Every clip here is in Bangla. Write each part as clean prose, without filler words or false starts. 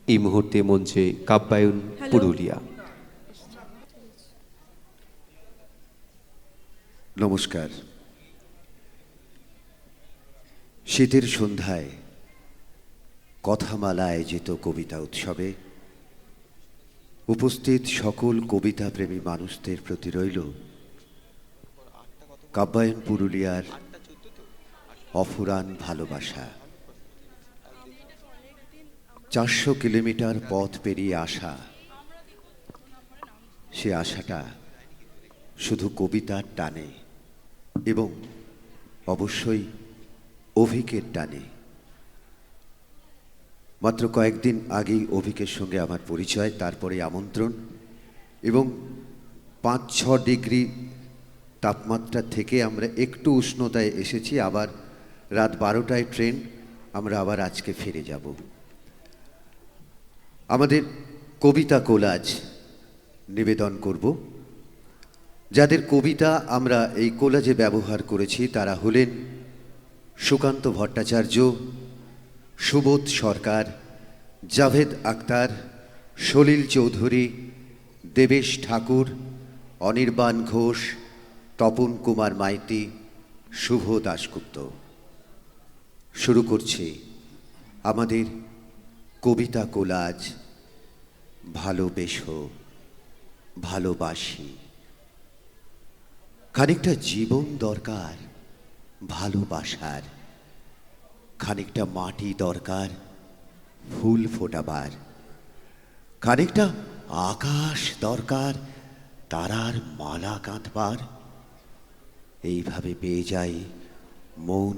এই মুহূর্তে মঞ্চে কাব্যায়ন পুরুলিয়া। নমস্কার। শীতের সন্ধ্যায় কথামালা আয়োজিত কবিতা উৎসবে উপস্থিত সকল কবিতা প্রেমী মানুষদের প্রতি রইল কাব্যায়ন পুরুলিয়ার অফুরান ভালোবাসা। 400 কিলোমিটার পথ পেরিয়ে আসা, সে আশাটা শুধু কবিতার টানে এবং অবশ্যই অভিকের টানে। মাত্র কয়েকদিন আগেই অভিকের সঙ্গে আমার পরিচয়, তারপরে আমন্ত্রণ, এবং 5-6 ডিগ্রি তাপমাত্রা থেকে আমরা একটু উষ্ণতায় এসেছি। আবার রাত 12টায় ট্রেন, আমরা আবার আজকে ফিরে যাব। আমাদের কবিতা কোলাজ নিবেদন করব। যাদের কবিতা আমরা এই কোলাজে ব্যবহার করেছি তারা হলেন সুকান্ত ভট্টাচার্য, সুবোধ সরকার, জাভেদ আক্তার, সলিল চৌধুরী, দেবেশ ঠাকুর, অনির্বাণ ঘোষ, তপন কুমার মাইতি, শুভ দাশগুপ্ত। শুরু করছি আমাদের কবিতা কোলাজ ভালোবেসো ভালোবাসি। খানিকটা জীবন দরকার ভালোবাসার, খানিকটা মাটি দরকার ফুল ফোটাবার, খানিকটা আকাশ দরকার তারার মালা গাঁথবার। এইভাবে পেয়ে যাই মন,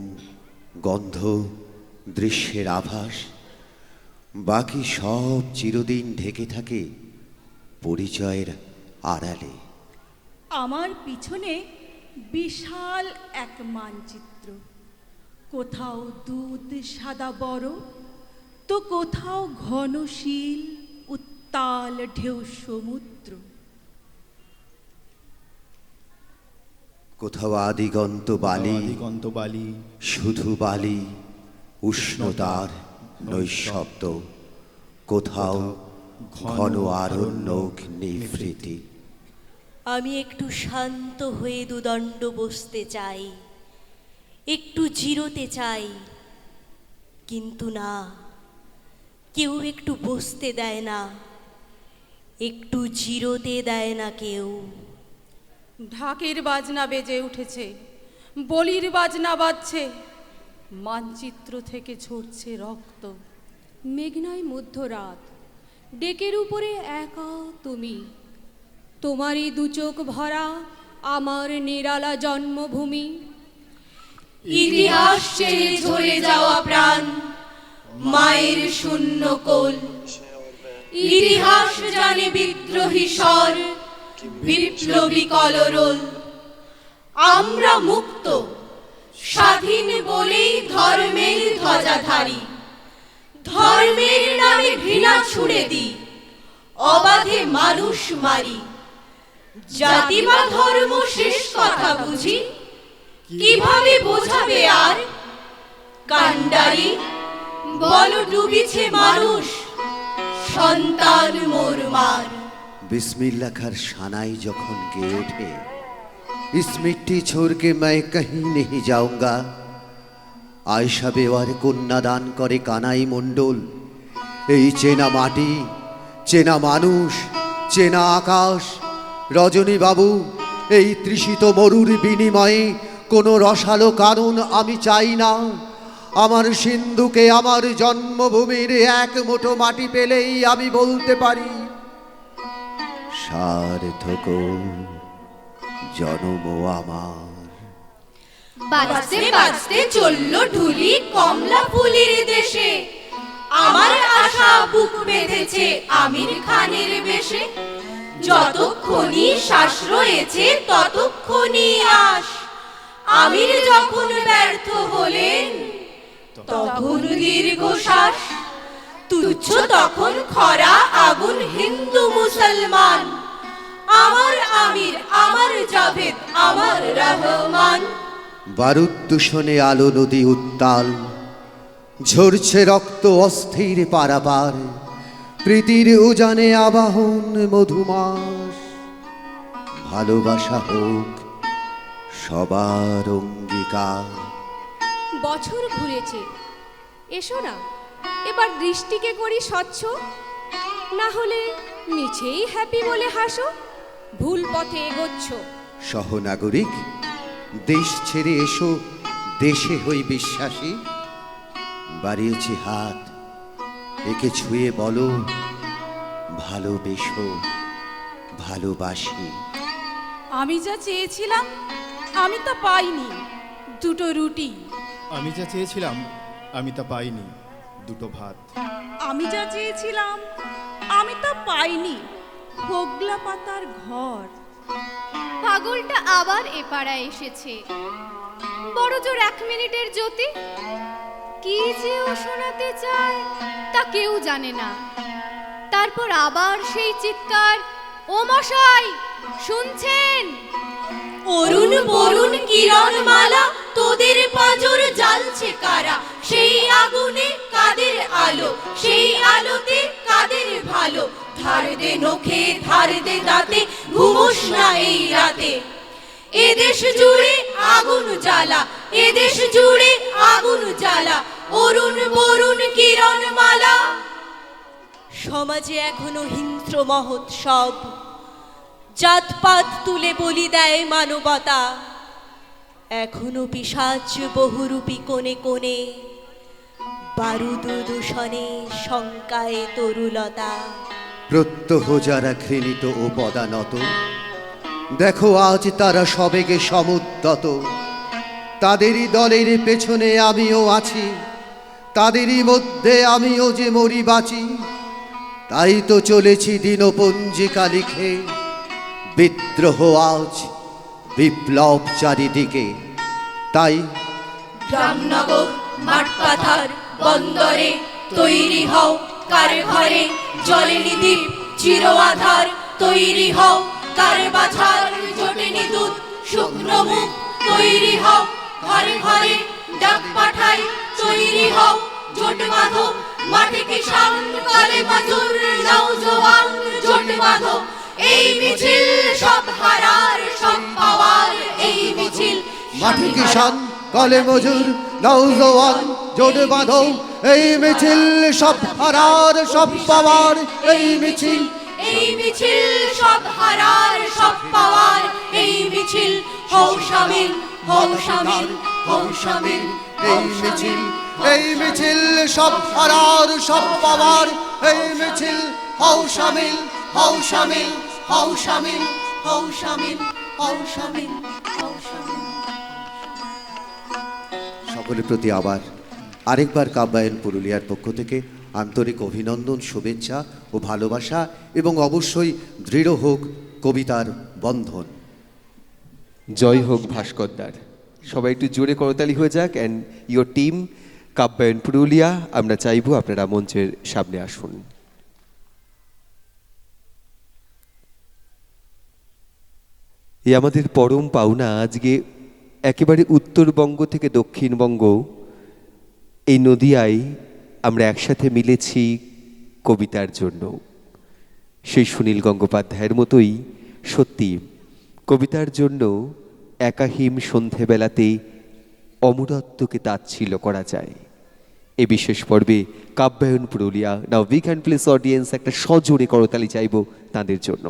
গন্ধ, দৃশ্যের আভাস। বাকি সব চিরদিন ঢেকে থাকে পরিচয়ের আড়ালে। আমার পিছনে বিশাল এক মানচিত্র, কোথাও দুধ সাদা বরফ, তো কোথাও ঘনশীল উত্তাল ঢেউ সমুদ্র। কোথাও আদিগন্ত বালি, শুধু বালি, উষ্ণতার নৈঃশব্দ, কোথাও ঘন আরণ্যক নিভৃতি। আমি একটু শান্ত হয়ে দুদণ্ড বসতে চাই, একটু জিরোতে চাই, কিন্তু না, কেউ একটু বসতে দেয় না, একটু জিরোতে দেয় না কেউ। ঢাকের বাজনা বেজে উঠেছে, বলির বাজনা বাজছে, মানচিত্র থেকে ঝরছে রক্ত। মেঘনায় মধ্যরাত, ডেকের উপরে একা তুমি, তোমারই দুচোখ ভরা আমার নিরালা জন্মভূমি। ইতিহাস ছেড়ে ঝরে যাওয়া প্রাণ, মায়ের শূন্য কোল। ইতিহাস জানে বিদ্রোহী স্বর, বিপ্লবী কলরোল। আমরা মুক্ত স্বাধীন বলেই ধর্মের ধ্বজাধারী, ধর্মের নামে ঘৃণা ছুড়ে দিই, অবাধে মানুষ মারি। জাতি বা ধর্ম শেষ কথা বুঝি, কিভাবে বোঝাবে আর? কান্ডারি বল ডুবিছে মানুষ, সন্তান মোর মার। बिस्मिल्लाह खार शानाई जखन गे उठे, इस मिट्टी छोड़ के मैं कहीं नहीं जाऊंगा। आयशा बेवार कन्यादान करे कानाई मंडल। এই চেনা মাটি, চেনা মানুষ, চেনা আকাশ। রজনী বাবু, এই তৃষিত মরুর বিনিময়ে কোনো রসালো কারণ আমি চাই না। আমার সিন্ধুকে, আমার জন্মভূমির এক মুঠো মাটি পেলেই আমি বলতে পারি সার্থক জনম আমার। বাজতে বাজতে চলল ঢুলি কমলা ফুলির দেশে, আমার আশা বুক বেঁধেছে আমির খানের বেশে। যতক্ষণই শ্বাস রয়েছে ততক্ষণই আশ, আমির যখন ব্যর্থ হলেন তখন দীর্ঘশ্বাস। তুচ্ছ তখন খরা আগুন হিন্দু মুসলমান, আমার আমির, আমার জাভেদ, আমার রহমান। বারুদ দূষণে আলো নদী উত্তাল, ঝরছে রক্ত অস্থির পারাপার। প্রীতির উজানে আবাহন মধুমাস, ভালোবাসা হোক সবার অঙ্গীকার। বছর ঘুরেছে, এসো না এবার দৃষ্টিকে করি স্বচ্ছ, না হলে মিছেই হ্যাপি বলে হাসো, ভুল পথে এগোচ্ছ। সহনাগরিক, দেশ ছেড়ে এসো, দেশে হই বিশ্বাসী। বাড়িয়েছি হাত, একে ছুঁয়ে বলো ভালোবেসো, ভালোবাসি। আমি যা চেয়েছিলাম আমি তা পাইনি, দুটো রুটি। আমি যা চেয়েছিলাম আমি তা পাইনি, দুটো ভাত। আমি যা চেয়েছিলাম আমি তা পাইনি, হোগলা পাতার ঘর। পাগলটা আবার এপাড়ায় এসেছে, বড় জোর 1 মিনিটের জ্যোতি। কি যে ও শোনাতে চায় তা কেউ জানে না। তারপর আবার সেই চিৎকার, ও মশাই শুনছেন? অরুণ বরুণ কিরণ মালা, তোদের পাঁজর জ্বালছে কারা? সেই আগুনে কাদের আলো, সেই আলোতে কাদের ভালো? ধার দে নখে, ধার দে দাঁতে, ঘুমোস না এই রাতে। এদেশ জুড়ে আগুন জ্বালা, এদেশ জুড়ে আগুন জ্বালা, অরুণ বরুণ কিরণ মালা। সমাজে এখনো হিংস্র মহোৎসব, জাতপাত তুলে বলি দেয় মানবতা। এখনো পিশাচ বহুরূপী কোণে কোণে, বারুদ দূষণে শঙ্কায় তরুলতা। প্রত্যহ যারা ঘৃণিত ও পদানত, দেখো আজ তারা সবেগে সমুদ্যত। তাদেরই দলের পেছনে আমিও আছি, তাদেরই মধ্যে আমিও যে মরি বাঁচি। তাই তো চলেছি দিনপঞ্জিকা লিখে, বিদ্রোহ আজ বিপ্লব চারিদিকে। তাই গ্রামনগর মাঠ পাথার বন্দরে তৈরি হও কার ঘরে, জলেনি দ্বীপ চির আধার তৈরি হও কার বাছার। জোটেনি দুধ শুকনো মুখ তৈরি হও, ঘরে ঘরে ডাক পাঠাই তৈরি হও। জোট বাঁধো মাঠে কিষান, কলে মজুর নওজোয়ান, জোট বাঁধো। এই মিছিল সব হারার সব পাওয়ার, এই মিছিল মাঠে কিষান, কলে মজুর নওজোয়ান, জোট বাঁধো। এই মিছিল সব হারার সব পাওয়ার, এই মিছিল, এই মিছিল সব হারার সব পাওয়ার, এই মিছিল হও শামিল, হও শামিল, হও শামিল। এই মিছিল, এই মিছিল সব হারার সব পাওয়ার, এই মিছিল হও শামিল, হও শামিল, হও শামিল, হও শামিল, হও শামিল, হও শামিল। সকলের প্রতি আবার আরেকবার কাব্যায়ন পুরুলিয়ার পক্ষ থেকে আন্তরিক অভিনন্দন, শুভেচ্ছা ও ভালোবাসা, এবং অবশ্যই দৃঢ় হোক কবিতার বন্ধন। জয় হোক ভাস্করদার। সবাই একটু জোরে করতালি হয়ে যাক। অ্যান্ড ইয়োর টিম কাব্যায়ন পুরুলিয়া, আমরা চাইবো আপনারা মঞ্চের সামনে আসুন। এই আমাদের পরম পাওনা, আজকে একেবারে উত্তরবঙ্গ থেকে দক্ষিণবঙ্গ, এই নদিয়ায় আমরা একসাথে মিলেছি কবিতার জন্য। সেই সুনীল গঙ্গোপাধ্যায়ের মতোই সত্যি কবিতার জন্য একাহিম সন্ধেবেলাতে অমরত্বকে তাচ্ছিল্য করা যায়। এই বিশেষ পর্বে কাব্যায়ন Purulia, now we can please audience একটা সজোরে করতালি চাইব তাদের জন্য।